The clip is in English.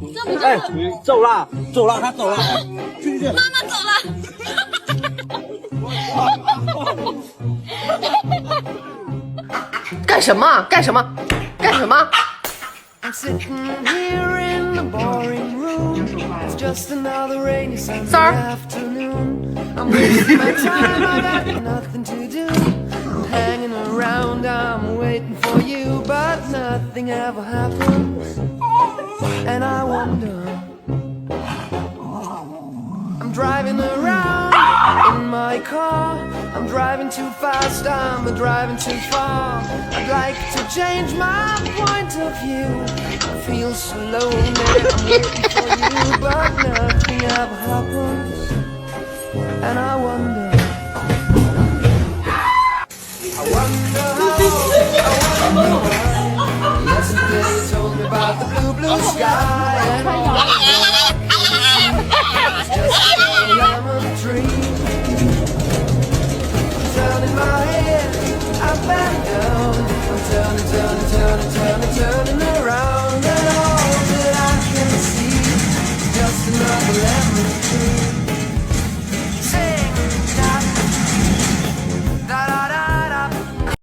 这不就哎是，走了，走了，他走了，去去去。妈妈走了。干什么？干什么？干什么？ I'm sitting here in the boring room. It's just another rainy Sunday Sir? afternoon. I'm wasting my time, I got nothing to do. I'm hanging around, I'm waiting for you, but nothing ever happens. And I wonder. I'm driving around in my car. I'm driving too fast, I'm driving too far. I'd like to change my point of view. I feel so lonely, I'm waiting for you, but nothing ever happens. And I wonder how, I wonder why. Yesterday you told me about the blue, blue sky.